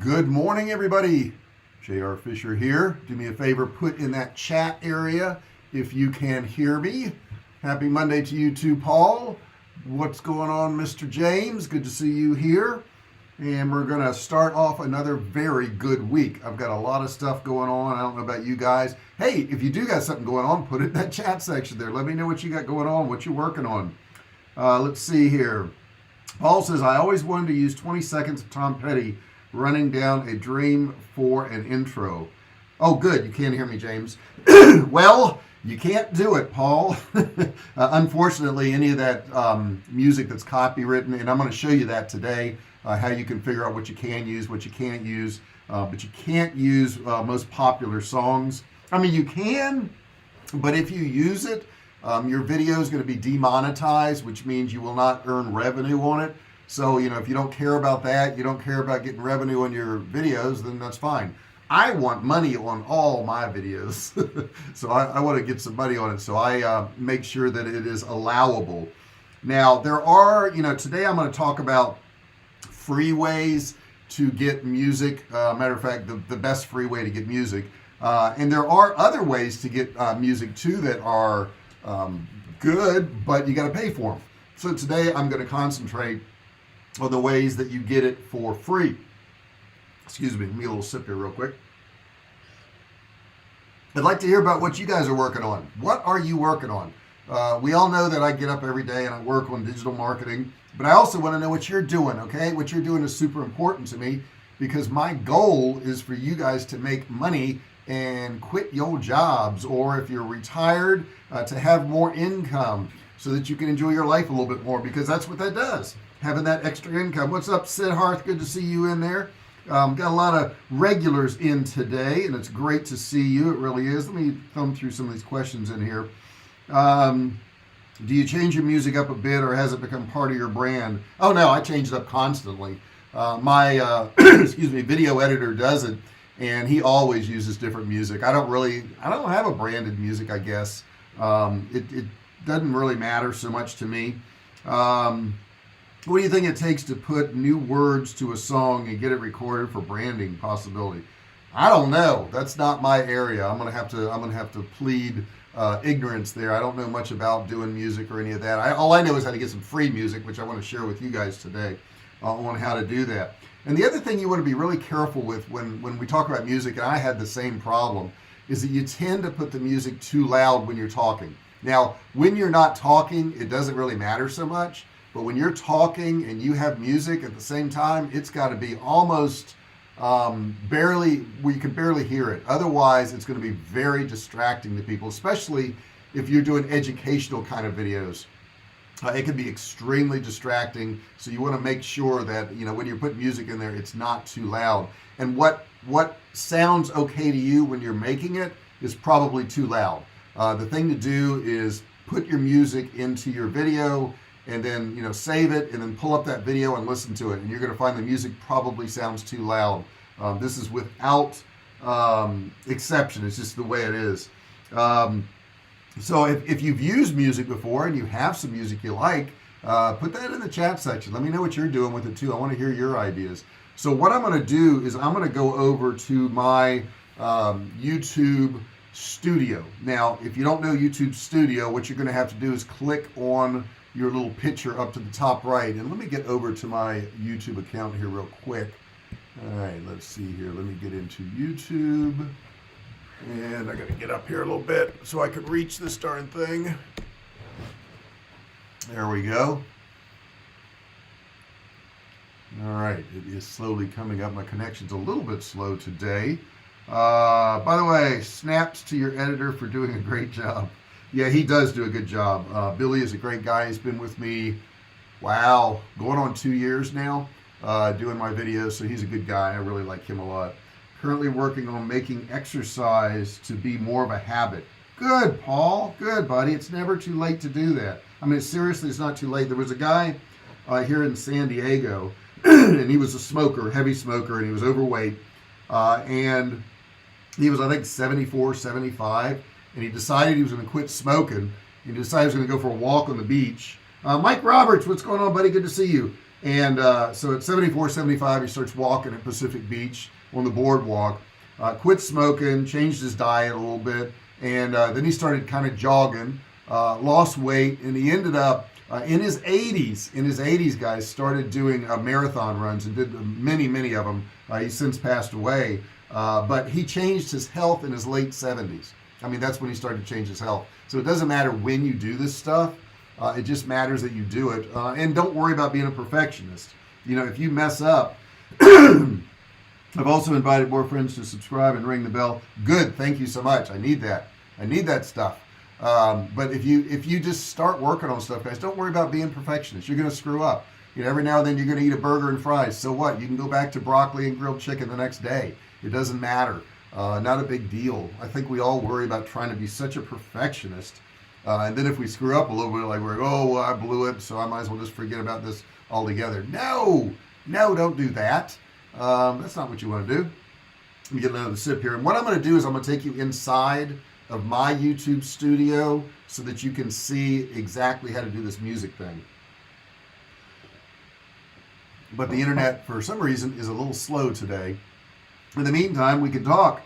Good morning, everybody. J.R. Fisher here. Do me a favor, put in that chat area if you can hear me. Happy Monday to you too, Paul. What's going on, Mr. James? Good to see you here. And we're going to start off another very good week. I've got a lot of stuff going on. I don't know about you guys. Hey, if you do got something going on, put it in that chat section there. Let me know what you got going on, what you're working on. Let's see here. Paul says, I always wanted to use 20 seconds of Tom Petty running down a dream for an intro. Oh, good. You can't hear me, James. Well, you can't do it, Paul. Unfortunately, any of that music that's copywritten, and I'm going to show you that today, how you can figure out what you can use, what you can't use, but you can't use most popular songs. I mean, you can, but if you use it, your video is going to be demonetized, which means you will not earn revenue on it. So, if you don't care about that, you don't care about getting revenue on your videos, then that's fine. I want money on all my videos. So I want to get some money on it. So I make sure that it is allowable. Now, there are, today I'm going to talk about free ways to get music. Matter of fact, the best free way to get music. And there are other ways to get music too that are good, but you got to pay for them. So today I'm going to concentrate on the ways that you get it for free. Excuse me, let me get a little sip here real quick. I'd like to hear about what you guys are working on. What are you working on? We all know that I get up every day and I work on digital marketing, but I also want to know what you're doing, okay? What you're doing is super important to me because my goal is for you guys to make money and quit your jobs, or if you're retired, to have more income so that you can enjoy your life a little bit more, because that's what that does, having that extra income. What's up, Sid Harth? Good to see you in there. Got a lot of regulars in today, and it's great to see you. It really is. Let me thumb through some of these questions in here. Do you change your music up a bit, or has it become part of your brand? Oh, no, I change it up constantly. My video editor does it, and he always uses different music. I don't have a branded music, I guess. It doesn't really matter so much to me. What do you think it takes to put new words to a song and get it recorded for branding possibility? I don't know. That's not my area. I'm gonna have to plead ignorance there. I don't know much about doing music or any of that. All I know is how to get some free music, which I want to share with you guys today on how to do that. And the other thing you want to be really careful with when we talk about music, and I had the same problem, is that you tend to put the music too loud when you're talking. Now, when you're not talking, it doesn't really matter so much. But when you're talking and you have music at the same time, it's got to be almost barely, where you can barely hear it. Otherwise, it's going to be very distracting to people, especially if you're doing educational kind of videos. It can be extremely distracting. So you want to make sure that, when you're putting music in there, it's not too loud. And what sounds okay to you when you're making it is probably too loud. The thing to do is put your music into your video, and then save it, and then pull up that video and listen to it, and you're going to find the music probably sounds too loud. This is without exception. It's just the way it is. So if you've used music before and you have some music you like, put that in the chat section. Let me know what you're doing with it too. I want to hear your ideas. So what I'm going to do is I'm going to go over to my YouTube Studio. Now, if you don't know YouTube Studio, what you're going to have to do is click on your little picture up to the top right. And let me get over to my YouTube account here real quick. All right, let's see here. Let me get into YouTube. And I got to get up here a little bit so I can reach this darn thing. There we go. All right, it is slowly coming up. My connection's a little bit slow today. By the way, snaps to your editor for doing a great job. Yeah, he does do a good job. Billy is a great guy. He's been with me, wow, going on 2 years now, doing my videos. So he's a good guy. I really like him a lot. Currently working on making exercise to be more of a habit. Good, Paul. Good, buddy. It's never too late to do that. I mean, seriously, it's not too late. There was a guy here in San Diego, and he was a smoker, heavy smoker, and he was overweight. And he was, I think, 74, 75. And he decided he was going to quit smoking. He decided he was going to go for a walk on the beach. Mike Roberts, what's going on, buddy? Good to see you. And so at 74, 75, he starts walking at Pacific Beach on the boardwalk. Quit smoking, changed his diet a little bit, and then he started kind of jogging, lost weight, and he ended up in his 80s. In his 80s, guys, started doing marathon runs and did many of them. He's since passed away, but he changed his health in his late 70s. I mean, that's when he started to change his health. So it doesn't matter when you do this stuff. It just matters that you do it. And don't worry about being a perfectionist. You know, if you mess up, I've also invited more friends to subscribe and ring the bell. Good, thank you so much. I need that. I need that stuff. But if you just start working on stuff, guys, don't worry about being perfectionist. You're going to screw up. You know, every now and then you're going to eat a burger and fries. So what? You can go back to broccoli and grilled chicken the next day. It doesn't matter. Not a big deal. I think we all worry about trying to be such a perfectionist. And then if we screw up a little bit, like we're, oh, well, I blew it, so I might as well just forget about this altogether. No, don't do that. That's not what you want to do. Let me get another sip here. And what I'm going to do is I'm going to take you inside of my YouTube studio so that you can see exactly how to do this music thing. But the internet, for some reason, is a little slow today. In the meantime, we can talk.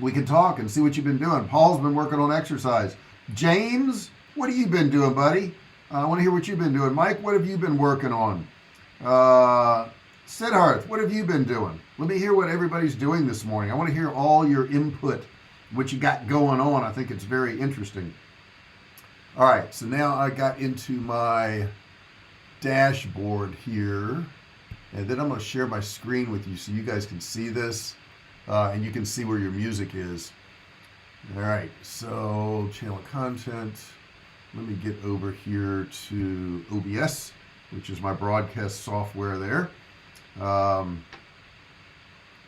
We can talk and see what you've been doing. Paul's been working on exercise. James, what have you been doing, buddy? I want to hear what you've been doing. Mike, what have you been working on? Siddharth, what have you been doing? Let me hear what everybody's doing this morning. I want to hear all your input, what you got going on. I think it's very interesting. All right, so now I got into my dashboard here, and then I'm going to share my screen with you so you guys can see this, and you can see where your music is. All right, so channel content. Let me get over here to OBS, which is my broadcast software there.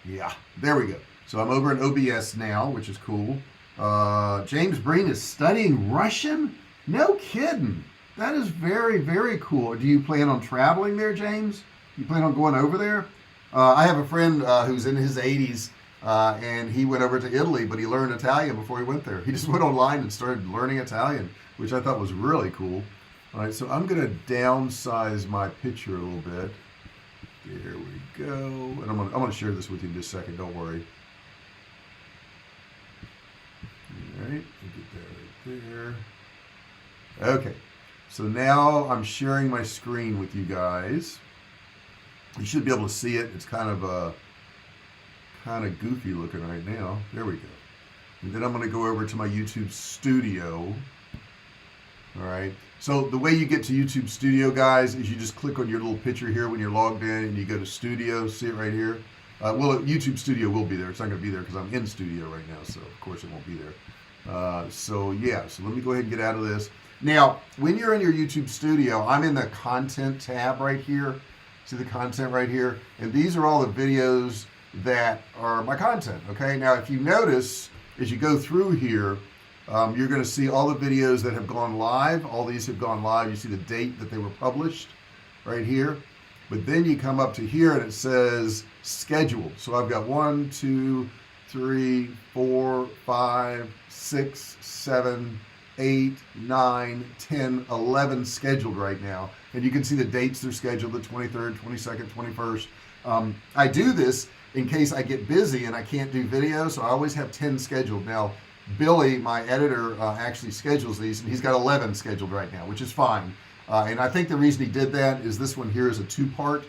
Yeah, there we go. So I'm over in OBS now, which is cool. James Breen is studying Russian? No kidding. That is very cool. Do you plan on traveling there, James? You plan on going over there? I have a friend who's in his 80s, and he went over to Italy, but he learned Italian before he went there. He just went online and started learning Italian, which I thought was really cool. All right, so I'm going to downsize my picture a little bit. There we go. And I'm going to share this with you in just a second. Don't worry. All right, get that right there. Okay, so now I'm sharing my screen with you guys. You should be able to see it. It's kind of goofy looking right now. There we go. And then I'm going to go over to my YouTube studio. All right. So the way you get to YouTube studio, guys, is you just click on your little picture here when you're logged in, and you go to studio. See it right here. Well, YouTube studio will be there. It's not going to be there because I'm in studio right now, so of course it won't be there. So yeah. So let me go ahead and get out of this. Now, when you're in your YouTube studio, I'm in the content tab right here. See the content right here? And these are all the videos that are my content, okay? Now, if you notice, as you go through here, you're going to see all the videos that have gone live. All these have gone live. You see the date that they were published right here. But then you come up to here and it says scheduled. So I've got 1, 2, 3, 4, 5, 6, 7, 8, 9, 10, 11 scheduled right now. And you can see the dates they're scheduled, the 23rd, 22nd, 21st. I do this in case I get busy and I can't do videos, so I always have 10 scheduled. Now, Billy, my editor, actually schedules these, and he's got 11 scheduled right now, which is fine. And I think the reason he did that is this one here is a 2-part,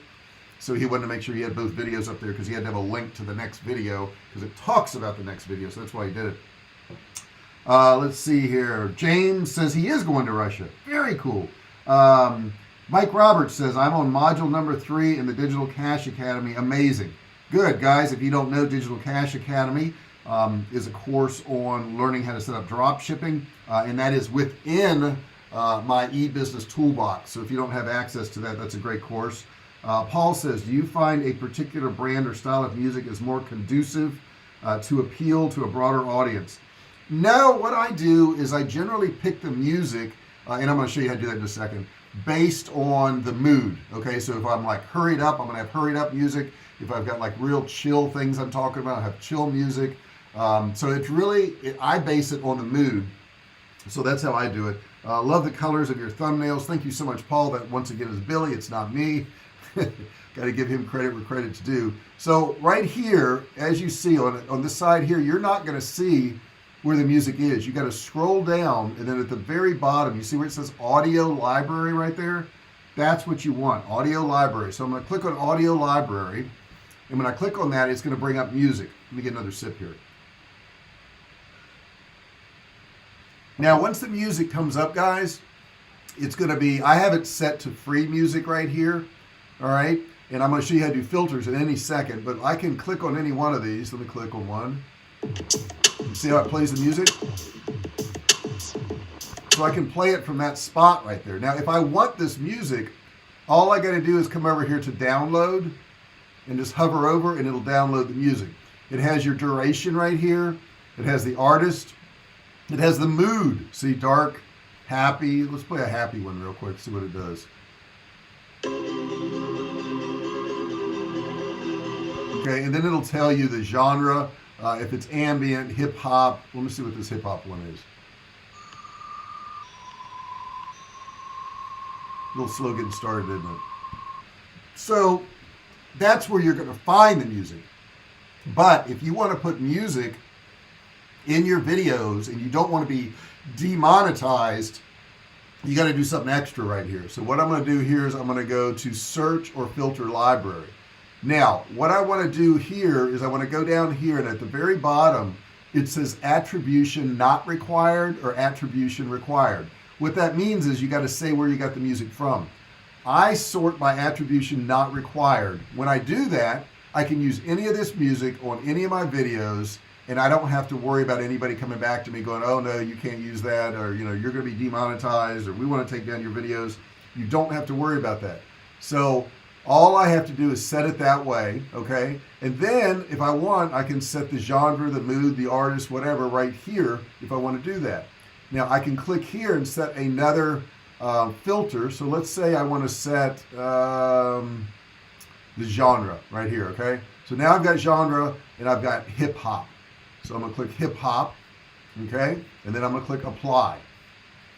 so he wanted to make sure he had both videos up there because he had to have a link to the next video because it talks about the next video, so that's why he did it. Let's see here. James says he is going to Russia. Very cool. Mike Roberts says, I'm on module number 3 in the Digital Cash Academy. Amazing. Good, guys. If you don't know, Digital Cash Academy is a course on learning how to set up drop shipping, and that is within my e-business toolbox. So if you don't have access to that, that's a great course. Paul says, do you find a particular brand or style of music is more conducive to appeal to a broader audience? No, what I do is I generally pick the music, and I'm going to show you how to do that in a second, based on the mood. Okay, so if I'm like hurried up, I'm going to have hurried up music. If I've got like real chill things I'm talking about, I have chill music. So it's really, I base it on the mood. So that's how I do it. Love the colors of your thumbnails. Thank you so much, Paul. That once again is Billy. It's not me. Got to give him credit where credit's due. So right here, as you see on this side here, you're not going to see where the music is. You got to scroll down, and then at the very bottom, you see where it says audio library right there? That's what you want, audio library. So I'm going to click on audio library, and when I click on that, it's going to bring up music. Let me get another sip here. Now, once the music comes up, guys, it's going to be, I have it set to free music right here, all right? And I'm going to show you how to do filters in any second, but I can click on any one of these. Let me click on one. You see how it plays the music? So I can play it from that spot right there. Now, if I want this music, all I got to do is come over here to download and just hover over, and it'll download the music. It has your duration right here. It has the artist. It has the mood. See, dark, happy. Let's play a happy one real quick, see what it does. Okay, and then it'll tell you the genre, if it's ambient, hip hop. Let me see what this hip hop one is. A little slow getting started, isn't it? So that's where you're going to find the music. But if you want to put music in your videos and you don't want to be demonetized, you got to do something extra right here. So what I'm going to do here is I'm going to go to search or filter library. Now, what I want to do here is I want to go down here, and at the very bottom, it says attribution not required or attribution required. What that means is you got to say where you got the music from. I sort by attribution not required. When I do that, I can use any of this music on any of my videos, and I don't have to worry about anybody coming back to me going, oh no, you can't use that, or you're going to be demonetized, or we want to take down your videos. You don't have to worry about that. So all I have to do is set it that way, okay? And then if I want, I can set the genre, the mood, the artist, whatever right here if I want to do that. Now I can click here and set another filter. So let's say I want to set the genre right here, okay? So now I've got genre and I've got hip hop. So I'm going to click hip hop, okay? And then I'm going to click apply.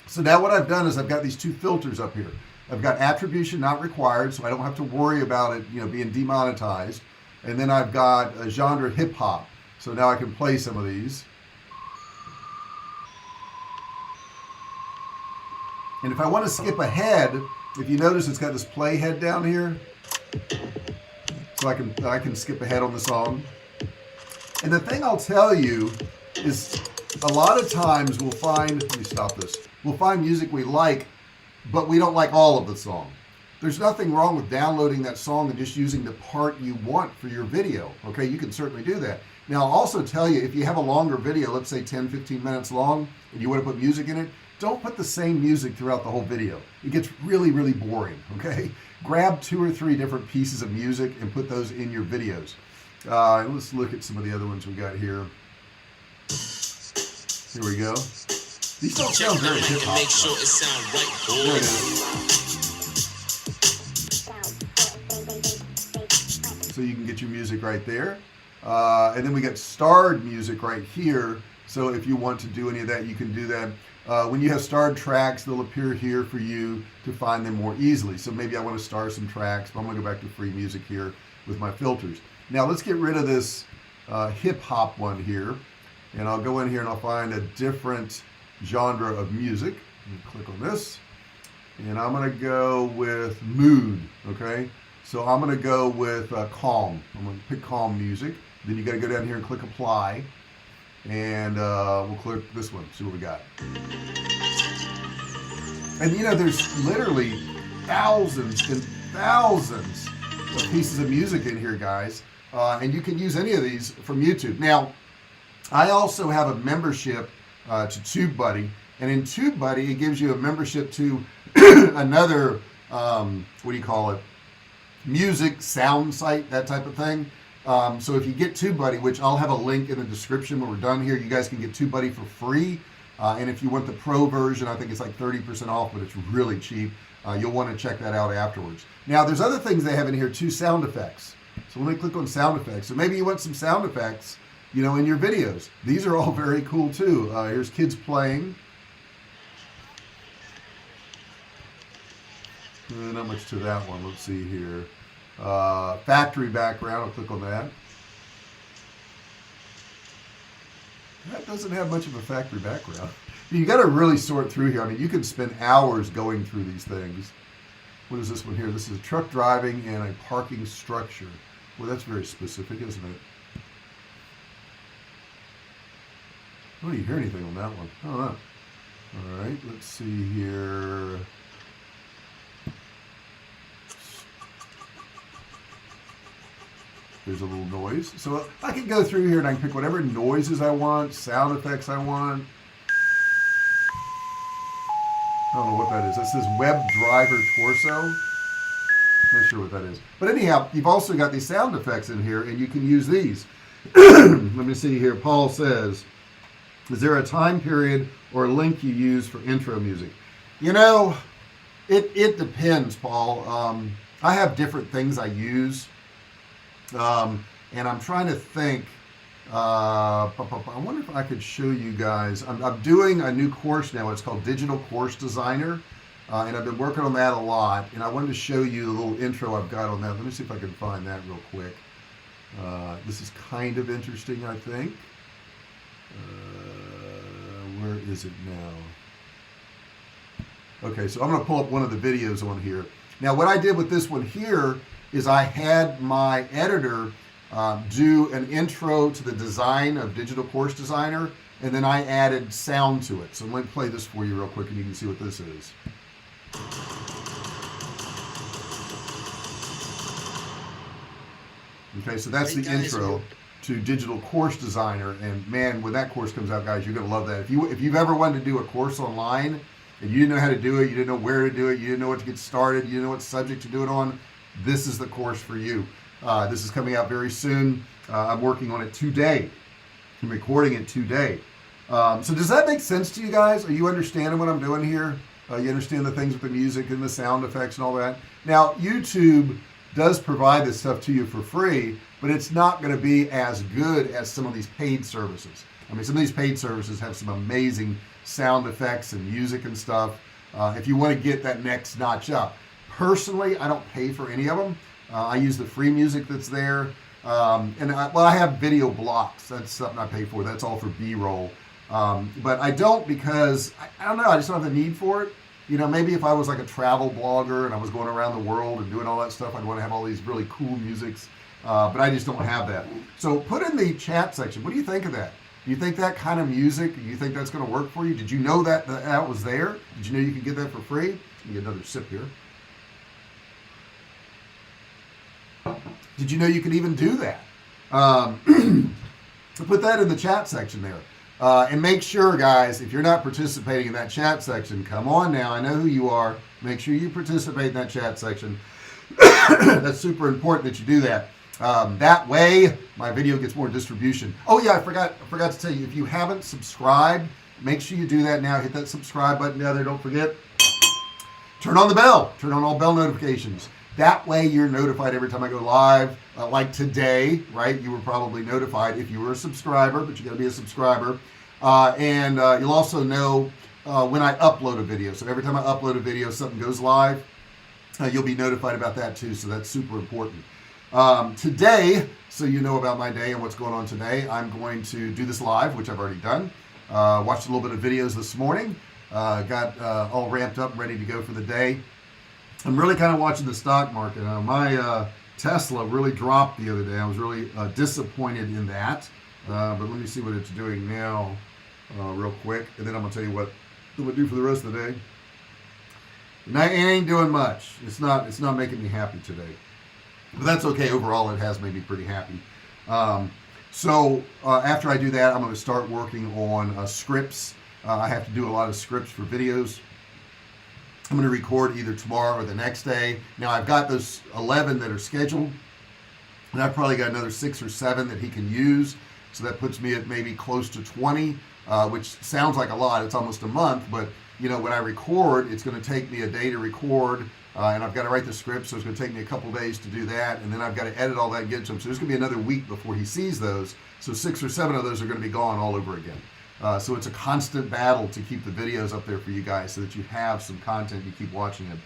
So now what I've done is I've got these two filters up here. I've got attribution not required, so I don't have to worry about it, being demonetized. And then I've got a genre hip hop. So now I can play some of these. And if I want to skip ahead, if you notice it's got this play head down here. So I can skip ahead on the song. And the thing I'll tell you is a lot of times we'll find, let me stop this, we'll find music we like, but we don't like all of the song. There's nothing wrong with downloading that song and just using the part you want for your video. Okay, you can certainly do that. Now, I'll also tell you, if you have a longer video, let's say 10, 15 minutes long, and you want to put music in it, don't put the same music throughout the whole video. It gets really, really boring, okay? Grab 2 or 3 different pieces of music and put those in your videos. Let's look at some of the other ones we got here. Here we go. These don't sound very hip hop. Make sure it sounds right. There it is. So you can get your music right there. And then we got starred music right here. So if you want to do any of that, you can do that. When you have starred tracks, they'll appear here for you to find them more easily. So maybe I want to star some tracks, but I'm going to go back to free music here with my filters. Now let's get rid of this hip hop one here. And I'll go in here and I'll find a different genre of music. Click on this. And I'm going to go with mood, okay? So I'm going to go with calm. I'm going to pick calm music. Then you got to go down here and click apply. And we'll click this one, see what we got. And there's literally thousands and thousands of pieces of music in here, guys. And you can use any of these from YouTube. Now, I also have a membership to TubeBuddy. And in TubeBuddy, it gives you a membership to another, music, sound site, that type of thing. So if you get TubeBuddy, which I'll have a link in the description when we're done here, you guys can get TubeBuddy for free. And if you want the pro version, I think it's like 30% off, but it's really cheap. You'll want to check that out afterwards. Now, there's other things they have in here too, sound effects. So let me click on sound effects. So maybe you want some sound effects, in your videos. These are all very cool too. Here's kids playing. Not much to that one. Let's see here. Factory background. I'll click on that. That doesn't have much of a factory background. You got to really sort through here. I mean, you can spend hours going through these things. What is this one here? This is truck driving and a parking structure. Well, that's very specific, isn't it? I don't hear anything on that one. I don't know. All right, let's see here. There's a little noise. So I can go through here and I can pick whatever noises I want, sound effects I want. I don't know what that is. That says Web Driver Torso. Not sure what that is. But anyhow, you've also got these sound effects in here, and you can use these. Let me see here. Paul says, is there a time period or link you use for intro music? You know, it depends, Paul. I have different things I use. And I'm trying to think. I wonder if I could show you guys. I'm doing a new course now. It's called Digital Course Designer. And I've been working on that a lot. And I wanted to show you the little intro I've got on that. Let me see if I can find that real quick. This is kind of interesting, I think. Where is it now? Okay, so I'm going to pull up one of the videos on here. Now, what I did with this one here is I had my editor do an intro to the design of Digital Course Designer, and then I added sound to it. So let me play this for you real quick and you can see what this is. Okay, so that's the intro to Digital Course Designer, and man, when that course comes out, guys, you're going to love that. If you've ever wanted to do a course online and you didn't know how to do it, you didn't know where to do it, you didn't know what to get started, you didn't know what subject to do it on, this is the course for you. This is coming out very soon. I'm working on it today. I'm recording it today. So does that make sense to you guys? Are you understanding what I'm doing here? You understand the things with the music and the sound effects and all that? Now, YouTube does provide this stuff to you for free, but it's not going to be as good as some of these paid services. I mean, some of these paid services have some amazing sound effects and music and stuff. If you want to get that next notch up. Personally, I don't pay for any of them. I use the free music that's there. I have video blocks. That's something I pay for. That's all for B-roll. But I don't because, I don't know, I just don't have the need for it. You know, maybe if I was like a travel blogger and I was going around the world and doing all that stuff, I'd want to have all these really cool musics. But I just don't have that. So put in the chat section, what do you think of that? Do you think that kind of music, do you think that's going to work for you? Did you know that was there? Did you know you could get that for free? Let me get another sip here. Did you know you could even do that? So put that in the chat section there. And make sure, guys, if you're not participating in that chat section, come on now. I know who you are. Make sure you participate in that chat section. That's super important that you do that. That way, my video gets more distribution. Oh yeah, I forgot to tell you, if you haven't subscribed, make sure you do that now. Hit that subscribe button down there. Don't forget. Turn on the bell. Turn on all bell notifications. That way you're notified every time I go live, like today, right? You were probably notified if you were a subscriber, but you got to be a subscriber. And you'll also know when I upload a video. So every time I upload a video, something goes live, you'll be notified about that too. So that's super important. Today, so you know about my day and what's going on today, I'm going to do this live, which I've already done. Watched a little bit of videos this morning. Got all ramped up, ready to go for the day. I'm really kind of watching the stock market. My Tesla really dropped the other day. I was really disappointed in that. But let me see what it's doing now real quick. And then I'm going to tell you what it would do for the rest of the day. And it ain't doing much. It's not making me happy today. But that's okay. Overall, it has made me pretty happy. So after I do that, I'm going to start working on scripts. I have to do a lot of scripts for videos. I'm going to record either tomorrow or the next day. Now I've got those 11 that are scheduled, and I've probably got another 6 or 7 that he can use. So that puts me at maybe close to 20, which sounds like a lot. It's almost a month, but you know, when I record, it's going to take me a day to record, and I've got to write the script, so it's going to take me a couple days to do that, and then I've got to edit all that and get it to him. So there's going to be another week before he sees those. So 6 or 7 of those are going to be gone all over again. So it's a constant battle to keep the videos up there for you guys so that you have some content, you keep watching it.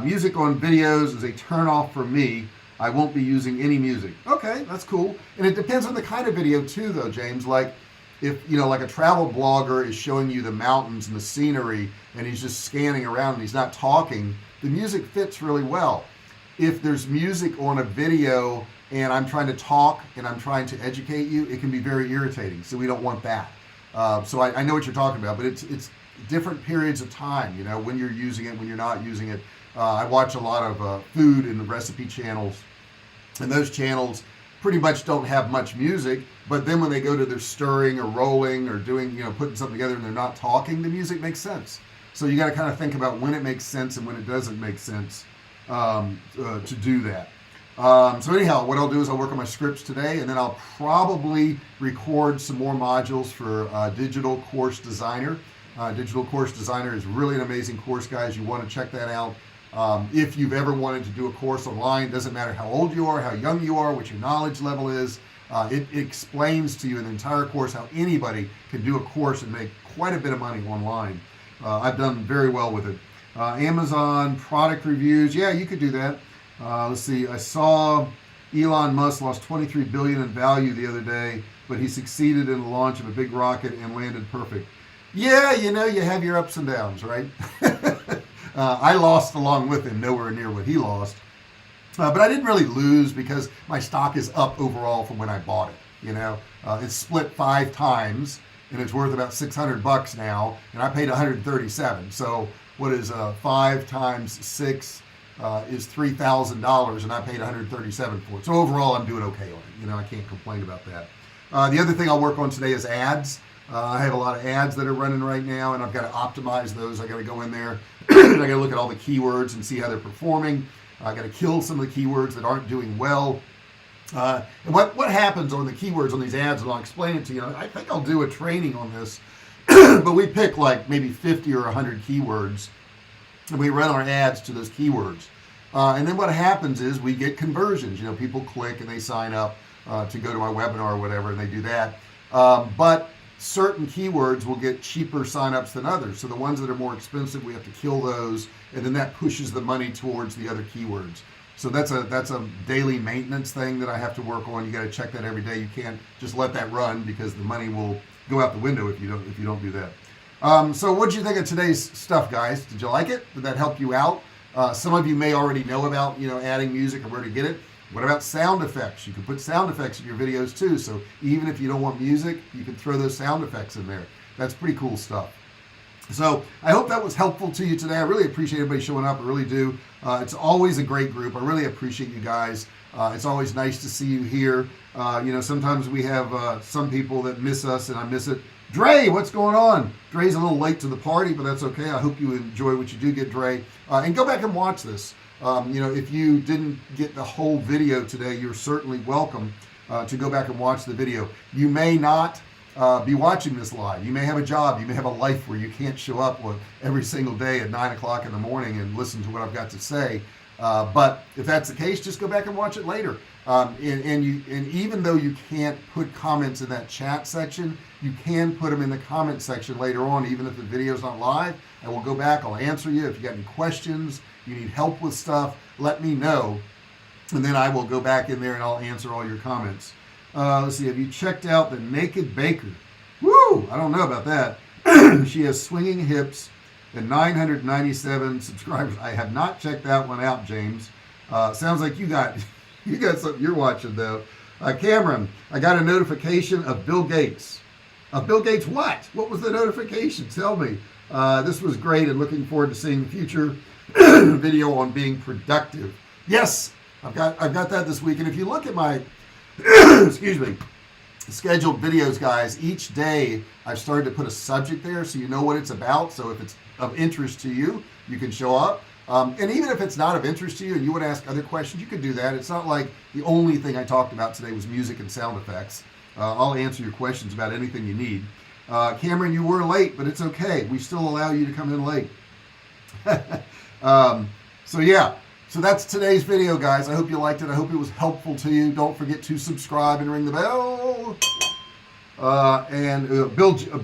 Music on videos is a turn off for me. I won't be using any music. Okay, that's cool. And it depends on the kind of video too, though, James. Like if, you know, like a travel blogger is showing you the mountains and the scenery and he's just scanning around and he's not talking, the music fits really well. If there's music on a video and I'm trying to talk and I'm trying to educate you, it can be very irritating. So we don't want that. So I know what you're talking about, but it's different periods of time, you know, when you're using it, when you're not using it. I watch a lot of food and recipe channels, and those channels pretty much don't have much music, but then when they go to their stirring or rolling or doing, you know, putting something together and they're not talking, the music makes sense. So you got to kind of think about when it makes sense and when it doesn't make sense to do that. So anyhow, what I'll do is I'll work on my scripts today, and then I'll probably record some more modules for Digital Course Designer. Digital Course Designer is really an amazing course, guys. You want to check that out. If you've ever wanted to do a course online, doesn't matter how old you are, how young you are, what your knowledge level is, it explains to you in the entire course how anybody can do a course and make quite a bit of money online. I've done very well with it. Amazon product reviews, yeah, you could do that. Let's see, I saw Elon Musk lost $23 billion in value the other day, but he succeeded in the launch of a big rocket and landed perfect. Yeah, you know, you have your ups and downs, right? I lost along with him, nowhere near what he lost. But I didn't really lose because my stock is up overall from when I bought it. You know, it's split 5 times and it's worth about $600 now, and I paid $137. So what is 5 times 6 is $3,000, and I paid $137 for it. So overall, I'm doing okay on it. You know, I can't complain about that. The other thing I'll work on today is ads. I have a lot of ads that are running right now, and I've got to optimize those. I got to go in there and I got to look at all the keywords and see how they're performing. I got to kill some of the keywords that aren't doing well. And what happens on the keywords on these ads, and I'll explain it to you. I think I'll do a training on this, but we pick like maybe 50 or 100 keywords, and we run our ads to those keywords. And then what happens is we get conversions. You know, people click and they sign up to go to my webinar or whatever, and they do that. But certain keywords will get cheaper signups than others. So the ones that are more expensive, we have to kill those, and then that pushes the money towards the other keywords. So that's a daily maintenance thing that I have to work on. You got to check that every day. You can't just let that run because the money will go out the window if you don't do that. So what did you think of today's stuff, guys? Did you like it? Did that help you out? Some of you may already know about, you know, adding music and where to get it. What about sound effects? You can put sound effects in your videos too. So even if you don't want music, you can throw those sound effects in there. That's pretty cool stuff. So I hope that was helpful to you today. I really appreciate everybody showing up. I really do. It's always a great group. I really appreciate you guys. It's always nice to see you here. You know, sometimes we have some people that miss us, and I miss it. Dre, what's going on? Dre's a little late to the party, but that's okay. I hope you enjoy what you do get, Dre. And go back and watch this. You know, if you didn't get the whole video today, you're certainly welcome to go back and watch the video. You may not be watching this live. You may have a job. You may have a life where you can't show up every single day at 9 o'clock in the morning and listen to what I've got to say. But if that's the case, just go back and watch it later. And even though you can't put comments in that chat section, you can put them in the comment section later on, even if the video's not live. I will go back. I'll answer you. If you got any questions, you need help with stuff, let me know. And then I will go back in there and I'll answer all your comments. Let's see. Have you checked out the Naked Baker? Woo! I don't know about that. She has swinging hips and 997 subscribers. I have not checked that one out, James. Sounds like you got something you're watching though. Cameron, I got a notification of Bill Gates. Bill Gates what? What was the notification? Tell me. This was great and looking forward to seeing the future video on being productive. Yes, I've got that this week. And if you look at my excuse me, scheduled videos, guys, each day I've started to put a subject there so you know what it's about. So if it's of interest to you, you can show up. And even if it's not of interest to you and you want to ask other questions, you can do that. It's not like the only thing I talked about today was music and sound effects. I'll answer your questions about anything you need. Cameron, you were late, but it's okay. We still allow you to come in late. So yeah, so that's today's video, guys. I hope you liked it. I hope it was helpful to you. Don't forget to subscribe and ring the bell.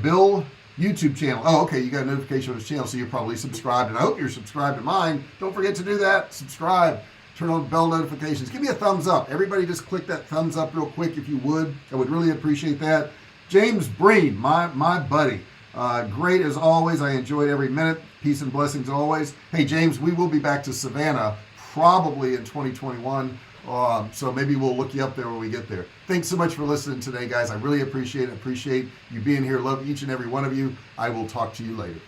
Bill YouTube channel. Oh, okay, you got a notification on his channel, so you're probably subscribed, and I hope you're subscribed to mine. Don't forget to do that. Subscribe. Turn on bell notifications. Give me a thumbs up. Everybody just click that thumbs up real quick if you would. I would really appreciate that. James Breen, my buddy. Great as always. I enjoyed every minute. Peace and blessings always. Hey, James, we will be back to Savannah probably in 2021. So maybe we'll look you up there when we get there. Thanks so much for listening today, guys. I really appreciate it. Appreciate you being here. Love each and every one of you. I will talk to you later.